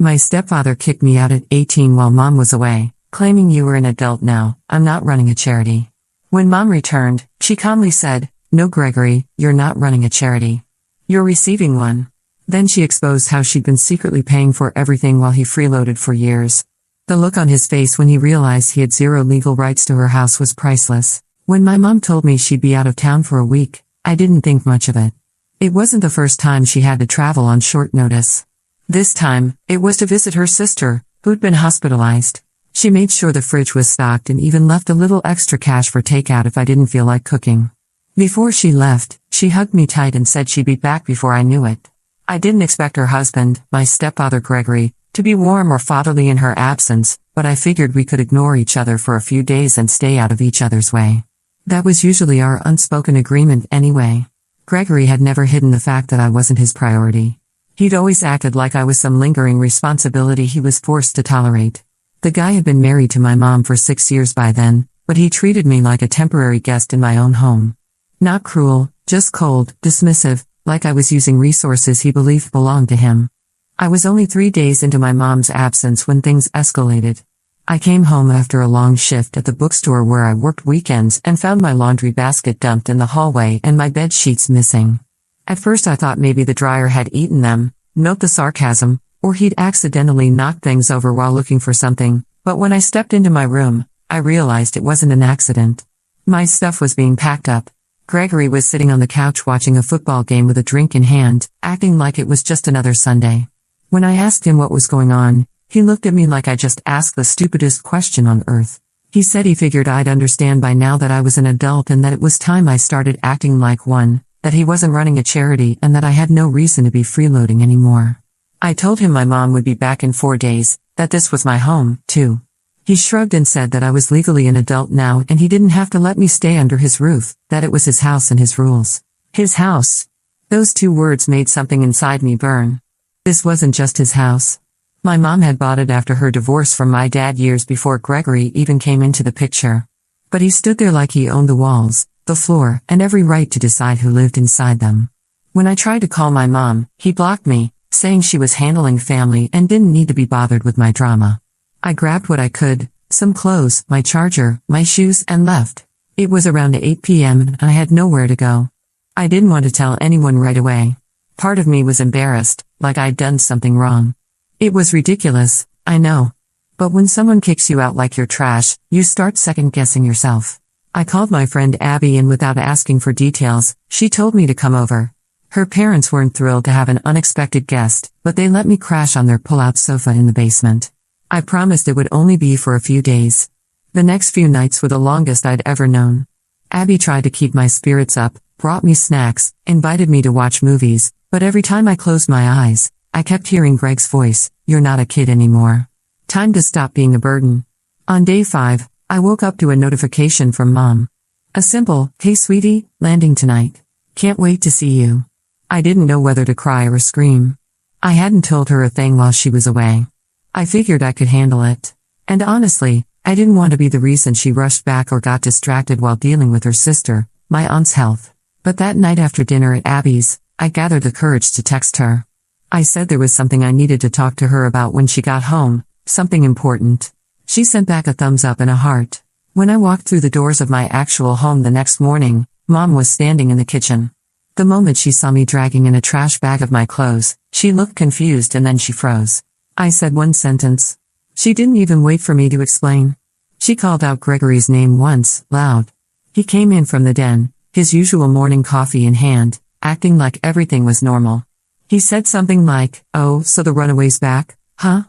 My stepfather kicked me out at 18 while mom was away, claiming you were an adult now, I'm not running a charity. When mom returned, she calmly said, "No, Gregory, you're not running a charity. You're receiving one." Then she exposed how she'd been secretly paying for everything while he freeloaded for years. The look on his face when he realized he had zero legal rights to her house was priceless. When my mom told me she'd be out of town for a week, I didn't think much of it. It wasn't the first time she had to travel on short notice. This time, it was to visit her sister, who'd been hospitalized. She made sure the fridge was stocked and even left a little extra cash for takeout if I didn't feel like cooking. Before she left, she hugged me tight and said she'd be back before I knew it. I didn't expect her husband, my stepfather Gregory, to be warm or fatherly in her absence, but I figured we could ignore each other for a few days and stay out of each other's way. That was usually our unspoken agreement anyway. Gregory had never hidden the fact that I wasn't his priority. He'd always acted like I was some lingering responsibility he was forced to tolerate. The guy had been married to my mom for 6 years by then, but he treated me like a temporary guest in my own home. Not cruel, just cold, dismissive, like I was using resources he believed belonged to him. I was only 3 days into my mom's absence when things escalated. I came home after a long shift at the bookstore where I worked weekends and found my laundry basket dumped in the hallway and my bed sheets missing. At first I thought maybe the dryer had eaten them, note the sarcasm, or he'd accidentally knocked things over while looking for something, but when I stepped into my room, I realized it wasn't an accident. My stuff was being packed up. Gregory was sitting on the couch watching a football game with a drink in hand, acting like it was just another Sunday. When I asked him what was going on, he looked at me like I just asked the stupidest question on earth. He said he figured I'd understand by now that I was an adult and that it was time I started acting like one, that he wasn't running a charity and that I had no reason to be freeloading anymore. I told him my mom would be back in 4 days, that this was my home, too. He shrugged and said that I was legally an adult now and he didn't have to let me stay under his roof, that it was his house and his rules. His house. Those 2 words made something inside me burn. This wasn't just his house. My mom had bought it after her divorce from my dad years before Gregory even came into the picture. But he stood there like he owned the walls, the floor, and every right to decide who lived inside them. When I tried to call my mom, he blocked me, saying she was handling family and didn't need to be bothered with my drama. I grabbed what I could, some clothes, my charger, my shoes, and left. It was around 8 p.m. and I had nowhere to go. I didn't want to tell anyone right away. Part of me was embarrassed, like I'd done something wrong. It was ridiculous, I know. But when someone kicks you out like you're trash, you start second-guessing yourself. I called my friend Abby and without asking for details, she told me to come over. Her parents weren't thrilled to have an unexpected guest, but they let me crash on their pull-out sofa in the basement. I promised it would only be for a few days. The next few nights were the longest I'd ever known. Abby tried to keep my spirits up, brought me snacks, invited me to watch movies, but every time I closed my eyes, I kept hearing Greg's voice, "You're not a kid anymore. Time to stop being a burden." On day 5, I woke up to a notification from Mom. A simple, "Hey sweetie, landing tonight. Can't wait to see you." I didn't know whether to cry or scream. I hadn't told her a thing while she was away. I figured I could handle it. And honestly, I didn't want to be the reason she rushed back or got distracted while dealing with her sister, my aunt's health. But that night after dinner at Abby's, I gathered the courage to text her. I said there was something I needed to talk to her about when she got home, something important. She sent back a thumbs up and a heart. When I walked through the doors of my actual home the next morning, Mom was standing in the kitchen. The moment she saw me dragging in a trash bag of my clothes, she looked confused and then she froze. I said one sentence. She didn't even wait for me to explain. She called out Gregory's name once, loud. He came in from the den, his usual morning coffee in hand, acting like everything was normal. He said something like, "Oh, so the runaway's back, huh?"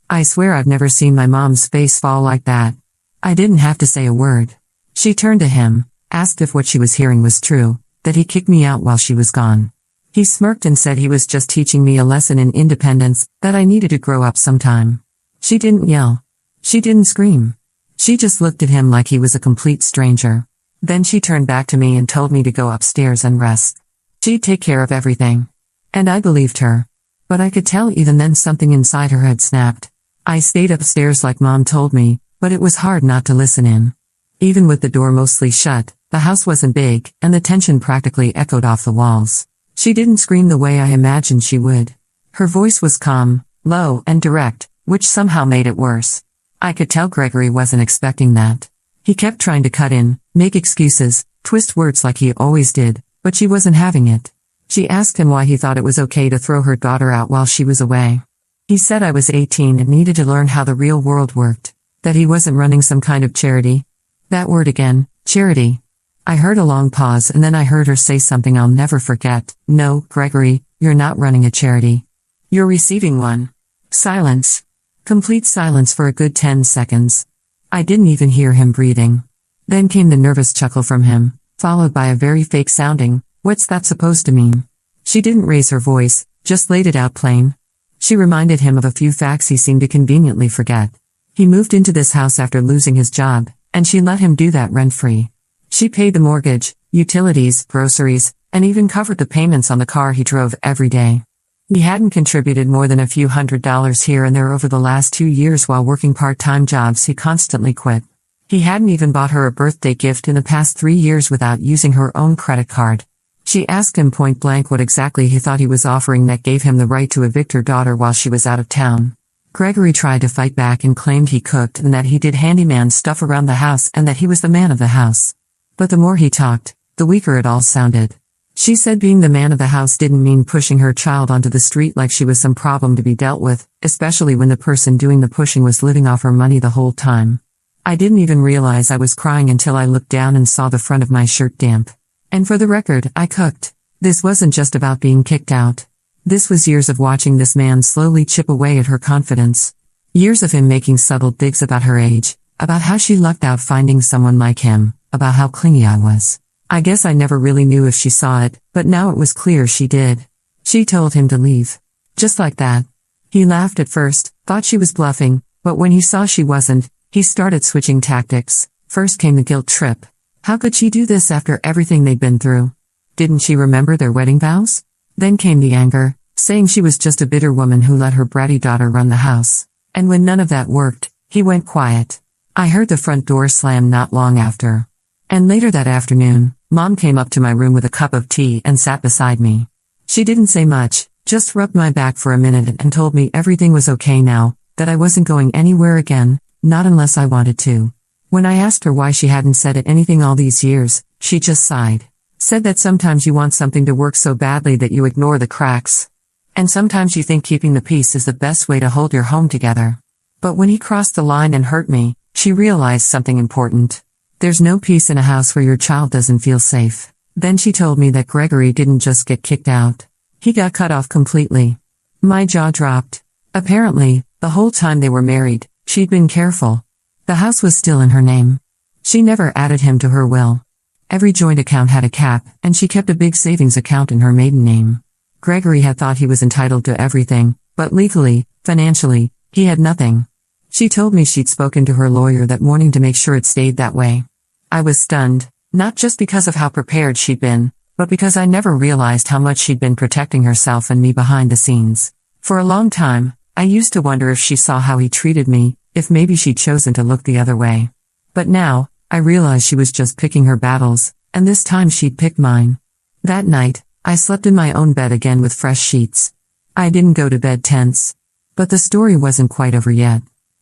I swear I've never seen my mom's face fall like that. I didn't have to say a word. She turned to him, asked if what she was hearing was true, that he kicked me out while she was gone. He smirked and said he was just teaching me a lesson in independence, that I needed to grow up sometime. She didn't yell. She didn't scream. She just looked at him like he was a complete stranger. Then she turned back to me and told me to go upstairs and rest. She'd take care of everything. And I believed her. But I could tell even then something inside her had snapped. I stayed upstairs like Mom told me, but it was hard not to listen in. Even with the door mostly shut, the house wasn't big, and the tension practically echoed off the walls. She didn't scream the way I imagined she would. Her voice was calm, low and direct, which somehow made it worse. I could tell Gregory wasn't expecting that. He kept trying to cut in, make excuses, twist words like he always did, but she wasn't having it. She asked him why he thought it was okay to throw her daughter out while she was away. He said I was 18 and needed to learn how the real world worked, that he wasn't running some kind of charity. That word again, charity. I heard a long pause and then I heard her say something I'll never forget. No, Gregory, you're not running a charity. You're receiving one. Silence. Complete silence for a good 10 seconds. I didn't even hear him breathing. Then came the nervous chuckle from him, followed by a very fake sounding, "What's that supposed to mean?" She didn't raise her voice, just laid it out plain. She reminded him of a few facts he seemed to conveniently forget. He moved into this house after losing his job, and she let him do that rent-free. She paid the mortgage, utilities, groceries, and even covered the payments on the car he drove every day. He hadn't contributed more than a few $100s here and there over the last 2 years while working part-time jobs he constantly quit. He hadn't even bought her a birthday gift in the past 3 years without using her own credit card. She asked him point blank what exactly he thought he was offering that gave him the right to evict her daughter while she was out of town. Gregory tried to fight back and claimed he cooked and that he did handyman stuff around the house and that he was the man of the house. But the more he talked, the weaker it all sounded. She said being the man of the house didn't mean pushing her child onto the street like she was some problem to be dealt with, especially when the person doing the pushing was living off her money the whole time. I didn't even realize I was crying until I looked down and saw the front of my shirt damp. And for the record, I cooked. This wasn't just about being kicked out. This was years of watching this man slowly chip away at her confidence. Years of him making subtle digs about her age, about how she lucked out finding someone like him, about how clingy I was. I guess I never really knew if she saw it, but now it was clear she did. She told him to leave. Just like that. He laughed at first, thought she was bluffing, but when he saw she wasn't, he started switching tactics. First came the guilt trip. How could she do this after everything they'd been through? Didn't she remember their wedding vows? Then came the anger, saying she was just a bitter woman who let her bratty daughter run the house. And when none of that worked, he went quiet. I heard the front door slam not long after. And later that afternoon, Mom came up to my room with a cup of tea and sat beside me. She didn't say much, just rubbed my back for a minute and told me everything was okay now, that I wasn't going anywhere again, not unless I wanted to. When I asked her why she hadn't said anything all these years, she just sighed. Said that sometimes you want something to work so badly that you ignore the cracks. And sometimes you think keeping the peace is the best way to hold your home together. But when he crossed the line and hurt me, she realized something important. There's no peace in a house where your child doesn't feel safe. Then she told me that Gregory didn't just get kicked out. He got cut off completely. My jaw dropped. Apparently, the whole time they were married, she'd been careful. The house was still in her name. She never added him to her will. Every joint account had a cap, and she kept a big savings account in her maiden name. Gregory had thought he was entitled to everything, but legally, financially, he had nothing. She told me she'd spoken to her lawyer that morning to make sure it stayed that way. I was stunned, not just because of how prepared she'd been, but because I never realized how much she'd been protecting herself and me behind the scenes. For a long time, I used to wonder if she saw how he treated me, if maybe she'd chosen to look the other way. But now, I realized she was just picking her battles, and this time she'd picked mine. That night, I slept in my own bed again with fresh sheets. I didn't go to bed tense. But the story wasn't quite over yet.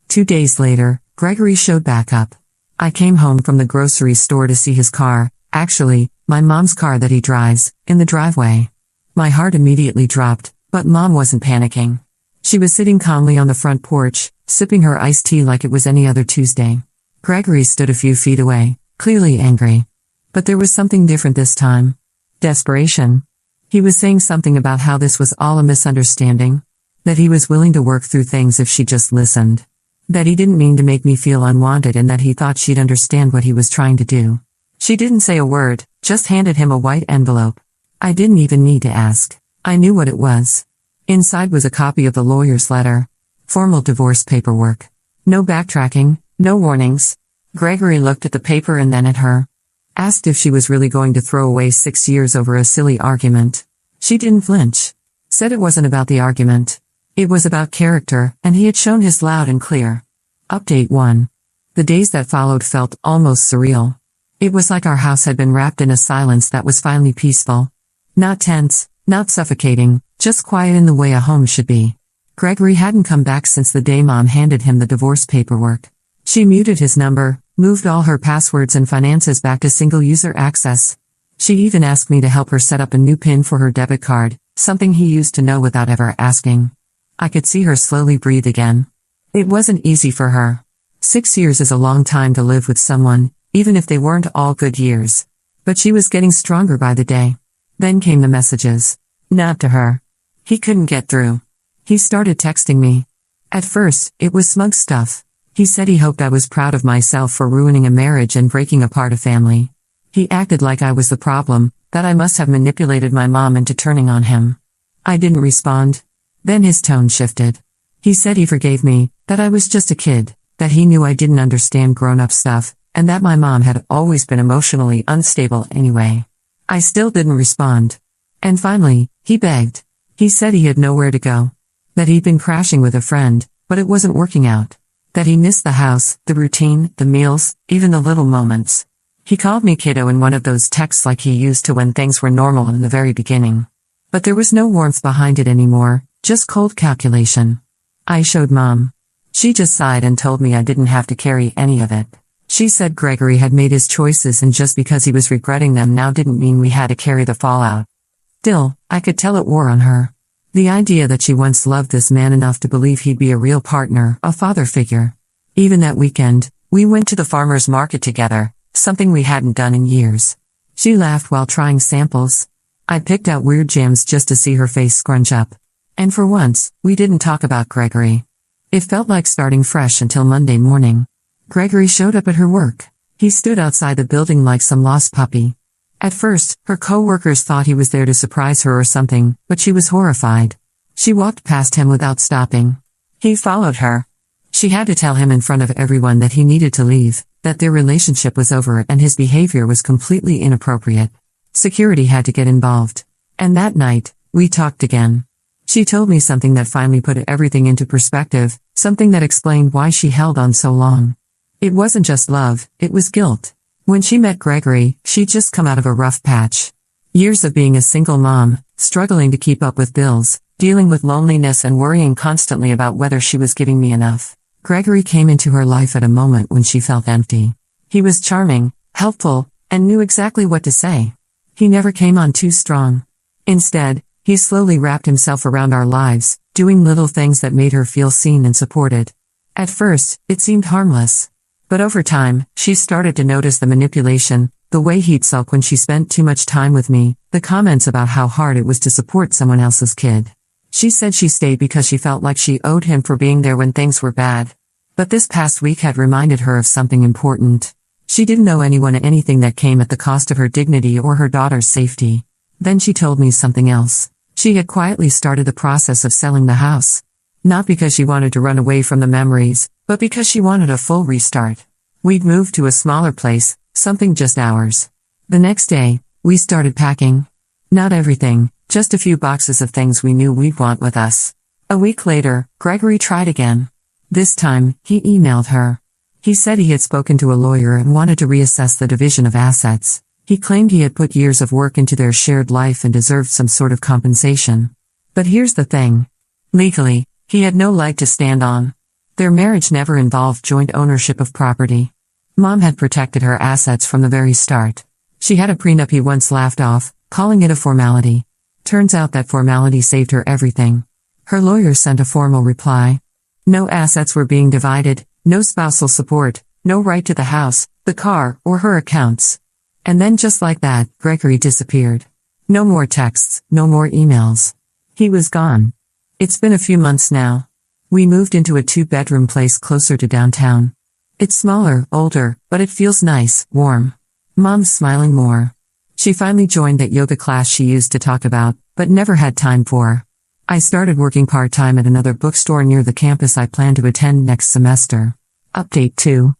2 days later, Gregory showed back up. I came home from the grocery store to see his car, actually, my mom's car that he drives, in the driveway. My heart immediately dropped, but Mom wasn't panicking. She was sitting calmly on the front porch, sipping her iced tea like it was any other Tuesday. Gregory stood a few feet away, clearly angry. But there was something different this time. Desperation. He was saying something about how this was all a misunderstanding. That he was willing to work through things if she just listened. That he didn't mean to make me feel unwanted and that he thought she'd understand what he was trying to do. She didn't say a word, just handed him a white envelope. I didn't even need to ask. I knew what it was. Inside was a copy of the lawyer's letter. Formal divorce paperwork. No backtracking, no warnings. Gregory looked at the paper and then at her. Asked if she was really going to throw away 6 years over a silly argument. She didn't flinch. Said it wasn't about the argument. It was about character, and he had shown his loud and clear. Update 1. The days that followed felt almost surreal. It was like our house had been wrapped in a silence that was finally peaceful. Not tense, not suffocating, just quiet in the way a home should be. Gregory hadn't come back since the day Mom handed him the divorce paperwork. She muted his number, moved all her passwords and finances back to single-user access. She even asked me to help her set up a new PIN for her debit card, something he used to know without ever asking. I could see her slowly breathe again. It wasn't easy for her. 6 years is a long time to live with someone, even if they weren't all good years. But she was getting stronger by the day. Then came the messages. Not to her. He couldn't get through. He started texting me. At first, it was smug stuff. He said he hoped I was proud of myself for ruining a marriage and breaking apart a family. He acted like I was the problem, that I must have manipulated my mom into turning on him. I didn't respond. Then his tone shifted. He said he forgave me, that I was just a kid, that he knew I didn't understand grown-up stuff, and that my mom had always been emotionally unstable anyway. I still didn't respond. And finally, he begged. He said he had nowhere to go. That he'd been crashing with a friend, but it wasn't working out. That he missed the house, the routine, the meals, even the little moments. He called me kiddo in one of those texts like he used to when things were normal in the very beginning. But there was no warmth behind it anymore, just cold calculation. I showed Mom. She just sighed and told me I didn't have to carry any of it. She said Gregory had made his choices and just because he was regretting them now didn't mean we had to carry the fallout. Still, I could tell it wore on her. The idea that she once loved this man enough to believe he'd be a real partner, a father figure. Even that weekend, we went to the farmer's market together, something we hadn't done in years. She laughed while trying samples. I picked out weird jams just to see her face scrunch up. And for once, we didn't talk about Gregory. It felt like starting fresh until Monday morning. Gregory showed up at her work. He stood outside the building like some lost puppy. At first, her co-workers thought he was there to surprise her or something, but she was horrified. She walked past him without stopping. He followed her. She had to tell him in front of everyone that he needed to leave, that their relationship was over and his behavior was completely inappropriate. Security had to get involved. And that night, we talked again. She told me something that finally put everything into perspective, something that explained why she held on so long. It wasn't just love, it was guilt. When she met Gregory, she'd just come out of a rough patch. Years of being a single mom, struggling to keep up with bills, dealing with loneliness and worrying constantly about whether she was giving me enough. Gregory came into her life at a moment when she felt empty. He was charming, helpful, and knew exactly what to say. He never came on too strong. Instead, he slowly wrapped himself around our lives, doing little things that made her feel seen and supported. At first, it seemed harmless. But over time, she started to notice the manipulation, the way he'd sulk when she spent too much time with me, the comments about how hard it was to support someone else's kid. She said she stayed because she felt like she owed him for being there when things were bad. But this past week had reminded her of something important. She didn't owe anyone anything that came at the cost of her dignity or her daughter's safety. Then she told me something else. She had quietly started the process of selling the house. Not because she wanted to run away from the memories, but because she wanted a full restart. We'd moved to a smaller place, something just ours. The next day, we started packing. Not everything, just a few boxes of things we knew we'd want with us. A week later, Gregory tried again. This time, he emailed her. He said he had spoken to a lawyer and wanted to reassess the division of assets. He claimed he had put years of work into their shared life and deserved some sort of compensation. But here's the thing. Legally, he had no leg to stand on. Their marriage never involved joint ownership of property. Mom had protected her assets from the very start. She had a prenup he once laughed off, calling it a formality. Turns out that formality saved her everything. Her lawyer sent a formal reply. No assets were being divided, no spousal support, no right to the house, the car, or her accounts. And then just like that, Gregory disappeared. No more texts, no more emails. He was gone. It's been a few months now. We moved into a 2-bedroom place closer to downtown. It's smaller, older, but it feels nice, warm. Mom's smiling more. She finally joined that yoga class she used to talk about, but never had time for. I started working part-time at another bookstore near the campus I plan to attend next semester. Update 2.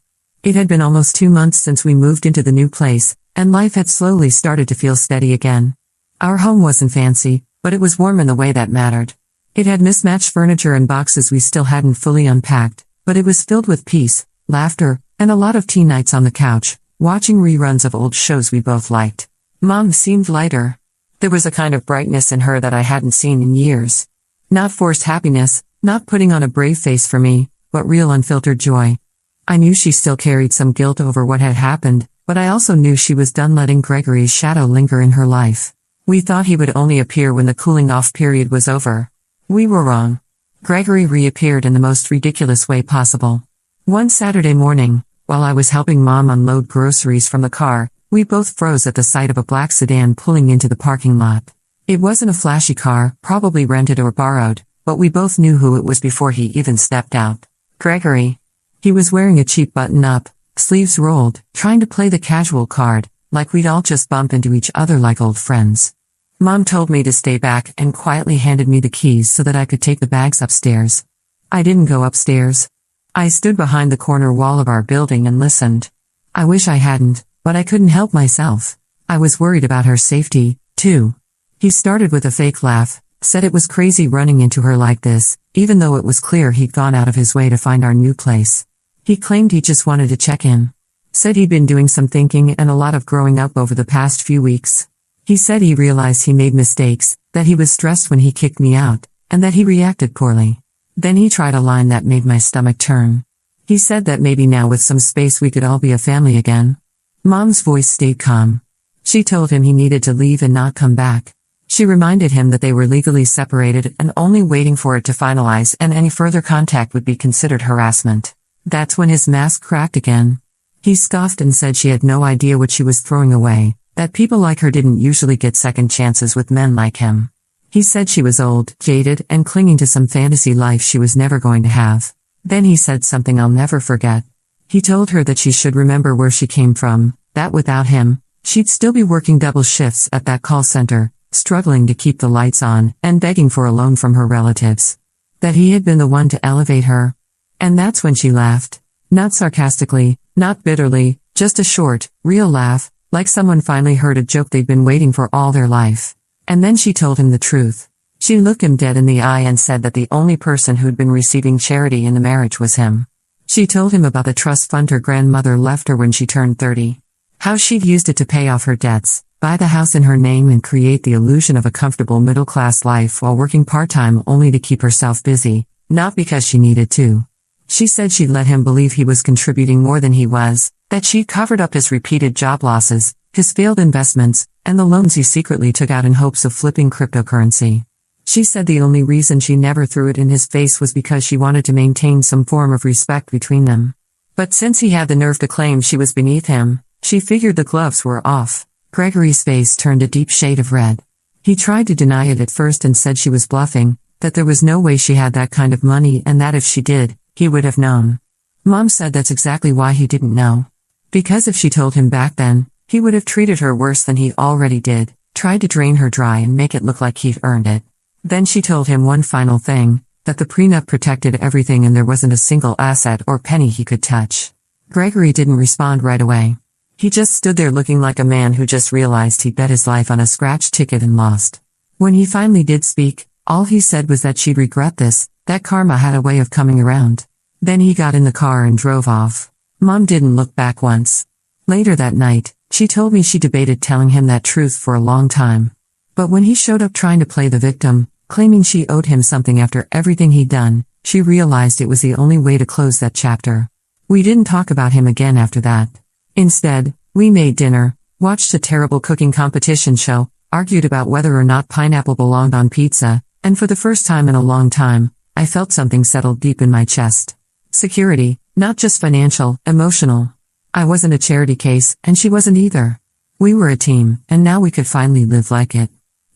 It had been almost 2 months since we moved into the new place, and life had slowly started to feel steady again. Our home wasn't fancy, but it was warm in the way that mattered. It had mismatched furniture and boxes we still hadn't fully unpacked, but it was filled with peace, laughter, and a lot of tea nights on the couch, watching reruns of old shows we both liked. Mom seemed lighter. There was a kind of brightness in her that I hadn't seen in years. Not forced happiness, not putting on a brave face for me, but real unfiltered joy. I knew she still carried some guilt over what had happened, but I also knew she was done letting Gregory's shadow linger in her life. We thought he would only appear when the cooling-off period was over. We were wrong. Gregory reappeared in the most ridiculous way possible. One Saturday morning, while I was helping Mom unload groceries from the car, we both froze at the sight of a black sedan pulling into the parking lot. It wasn't a flashy car, probably rented or borrowed, but we both knew who it was before he even stepped out. Gregory. He was wearing a cheap button-up, sleeves rolled, trying to play the casual card, like we'd all just bump into each other like old friends. Mom told me to stay back and quietly handed me the keys so that I could take the bags upstairs. I didn't go upstairs. I stood behind the corner wall of our building and listened. I wish I hadn't, but I couldn't help myself. I was worried about her safety, too. He started with a fake laugh, said it was crazy running into her like this, even though it was clear he'd gone out of his way to find our new place. He claimed he just wanted to check in. Said he'd been doing some thinking and a lot of growing up over the past few weeks. He said he realized he made mistakes, that he was stressed when he kicked me out, and that he reacted poorly. Then he tried a line that made my stomach turn. He said that maybe now with some space we could all be a family again. Mom's voice stayed calm. She told him he needed to leave and not come back. She reminded him that they were legally separated and only waiting for it to finalize, and any further contact would be considered harassment. That's when his mask cracked again. He scoffed and said she had no idea what she was throwing away, that people like her didn't usually get second chances with men like him. He said she was old, jaded, and clinging to some fantasy life she was never going to have. Then he said something I'll never forget. He told her that she should remember where she came from, that without him, she'd still be working double shifts at that call center, struggling to keep the lights on, and begging for a loan from her relatives. That he had been the one to elevate her. And that's when she laughed. Not sarcastically, not bitterly, just a short, real laugh, like someone finally heard a joke they'd been waiting for all their life. And then she told him the truth. She looked him dead in the eye and said that the only person who'd been receiving charity in the marriage was him. She told him about the trust fund her grandmother left her when she turned 30. How she'd used it to pay off her debts, buy the house in her name and create the illusion of a comfortable middle-class life while working part-time only to keep herself busy, not because she needed to. She said she'd let him believe he was contributing more than he was, that she'd covered up his repeated job losses, his failed investments, and the loans he secretly took out in hopes of flipping cryptocurrency. She said the only reason she never threw it in his face was because she wanted to maintain some form of respect between them. But since he had the nerve to claim she was beneath him, she figured the gloves were off. Gregory's face turned a deep shade of red. He tried to deny it at first and said she was bluffing, that there was no way she had that kind of money and that if she did, he would have known. Mom said that's exactly why he didn't know. Because if she told him back then, he would have treated her worse than he already did, tried to drain her dry and make it look like he'd earned it. Then she told him one final thing, that the prenup protected everything and there wasn't a single asset or penny he could touch. Gregory didn't respond right away. He just stood there looking like a man who just realized he'd bet his life on a scratch ticket and lost. When he finally did speak, all he said was that she'd regret this, that karma had a way of coming around. Then he got in the car and drove off. Mom didn't look back once. Later that night, she told me she debated telling him that truth for a long time. But when he showed up trying to play the victim, claiming she owed him something after everything he'd done, she realized it was the only way to close that chapter. We didn't talk about him again after that. Instead, we made dinner, watched a terrible cooking competition show, argued about whether or not pineapple belonged on pizza, and for the first time in a long time, I felt something settle deep in my chest. Security, not just financial, emotional. I wasn't a charity case, and she wasn't either. We were a team, and now we could finally live like it.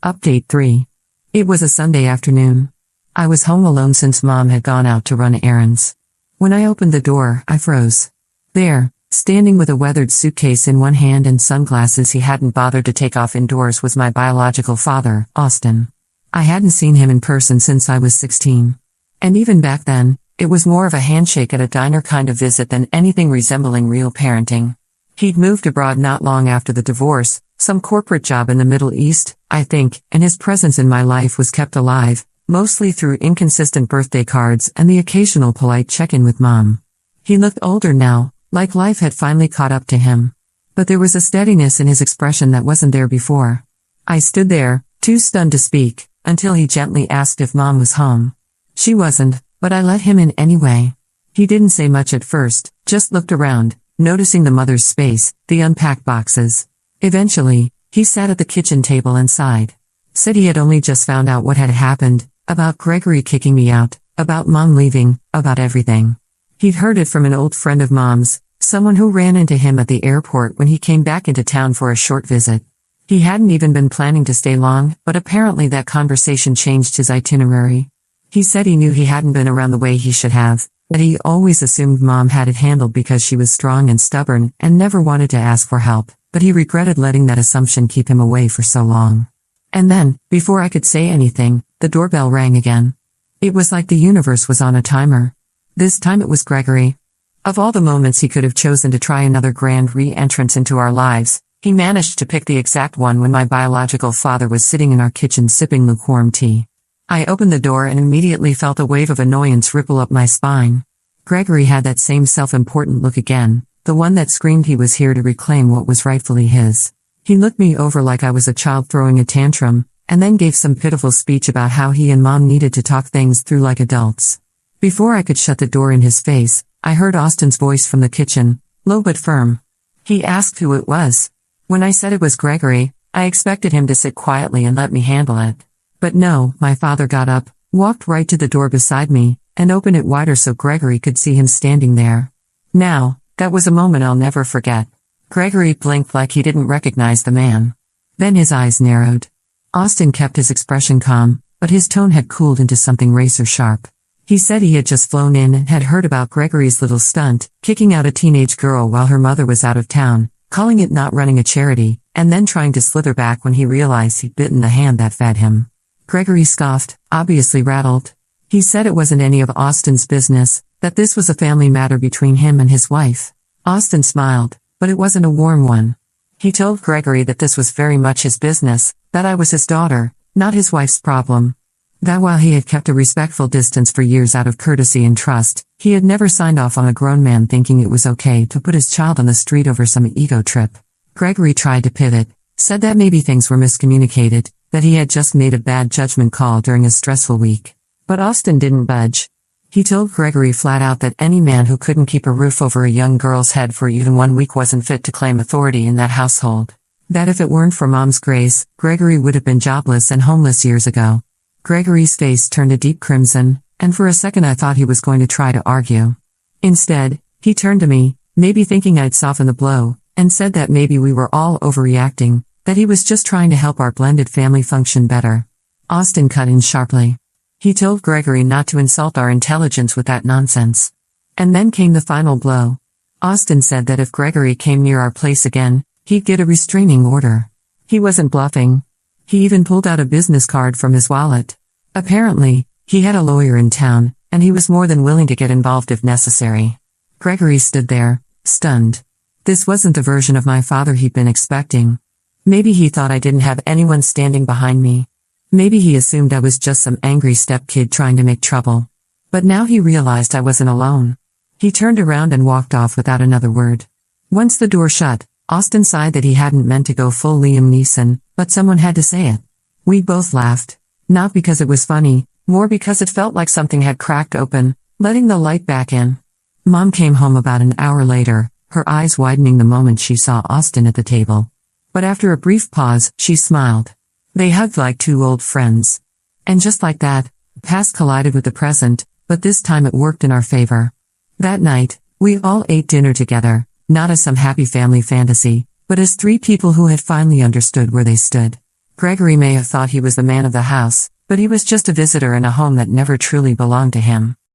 Update 3. It was a Sunday afternoon. I was home alone since Mom had gone out to run errands. When I opened the door, I froze. There, standing with a weathered suitcase in one hand and sunglasses he hadn't bothered to take off indoors, was my biological father, Austin. I hadn't seen him in person since I was 16. And even back then, it was more of a handshake at a diner kind of visit than anything resembling real parenting. He'd moved abroad not long after the divorce, some corporate job in the Middle East, I think, and his presence in my life was kept alive, mostly through inconsistent birthday cards and the occasional polite check-in with Mom. He looked older now, like life had finally caught up to him. But there was a steadiness in his expression that wasn't there before. I stood there, too stunned to speak, until he gently asked if Mom was home. She wasn't, but I let him in anyway. He didn't say much at first, just looked around, noticing the mother's space, the unpacked boxes. Eventually, he sat at the kitchen table and sighed. Said he had only just found out what had happened, about Gregory kicking me out, about Mom leaving, about everything. He'd heard it from an old friend of Mom's, someone who ran into him at the airport when he came back into town for a short visit. He hadn't even been planning to stay long, but apparently that conversation changed his itinerary. He said he knew he hadn't been around the way he should have, that he always assumed Mom had it handled because she was strong and stubborn and never wanted to ask for help, but he regretted letting that assumption keep him away for so long. And then, before I could say anything, the doorbell rang again. It was like the universe was on a timer. This time it was Gregory. Of all the moments he could have chosen to try another grand re-entrance into our lives, he managed to pick the exact one when my biological father was sitting in our kitchen sipping lukewarm tea. I opened the door and immediately felt a wave of annoyance ripple up my spine. Gregory had that same self-important look again, the one that screamed he was here to reclaim what was rightfully his. He looked me over like I was a child throwing a tantrum, and then gave some pitiful speech about how he and Mom needed to talk things through like adults. Before I could shut the door in his face, I heard Austin's voice from the kitchen, low but firm. He asked who it was. When I said it was Gregory, I expected him to sit quietly and let me handle it. But no, my father got up, walked right to the door beside me, and opened it wider so Gregory could see him standing there. Now, that was a moment I'll never forget. Gregory blinked like he didn't recognize the man. Then his eyes narrowed. Austin kept his expression calm, but his tone had cooled into something razor-sharp. He said he had just flown in and had heard about Gregory's little stunt, kicking out a teenage girl while her mother was out of town, calling it not running a charity, and then trying to slither back when he realized he'd bitten the hand that fed him. Gregory scoffed, obviously rattled. He said it wasn't any of Austin's business, that this was a family matter between him and his wife. Austin smiled, but it wasn't a warm one. He told Gregory that this was very much his business, that I was his daughter, not his wife's problem. That while he had kept a respectful distance for years out of courtesy and trust, he had never signed off on a grown man thinking it was okay to put his child on the street over some ego trip. Gregory tried to pivot, said that maybe things were miscommunicated, that he had just made a bad judgment call during a stressful week. But Austin didn't budge. He told Gregory flat out that any man who couldn't keep a roof over a young girl's head for even 1 week wasn't fit to claim authority in that household. That if it weren't for Mom's grace, Gregory would have been jobless and homeless years ago. Gregory's face turned a deep crimson, and for a second I thought he was going to try to argue. Instead, he turned to me, maybe thinking I'd soften the blow, and said that maybe we were all overreacting, that he was just trying to help our blended family function better. Austin cut in sharply. He told Gregory not to insult our intelligence with that nonsense. And then came the final blow. Austin said that if Gregory came near our place again, he'd get a restraining order. He wasn't bluffing. He even pulled out a business card from his wallet. Apparently, he had a lawyer in town, and he was more than willing to get involved if necessary. Gregory stood there, stunned. This wasn't the version of my father he'd been expecting. Maybe he thought I didn't have anyone standing behind me. Maybe he assumed I was just some angry stepkid trying to make trouble. But now he realized I wasn't alone. He turned around and walked off without another word. Once the door shut, Austin sighed that he hadn't meant to go full Liam Neeson, but someone had to say it. We both laughed. Not because it was funny, more because it felt like something had cracked open, letting the light back in. Mom came home about an hour later, her eyes widening the moment she saw Austin at the table. But after a brief pause, she smiled. They hugged like two old friends. And just like that, the past collided with the present, but this time it worked in our favor. That night, we all ate dinner together, not as some happy family fantasy, but as 3 people who had finally understood where they stood. Gregory may have thought he was the man of the house, but he was just a visitor in a home that never truly belonged to him.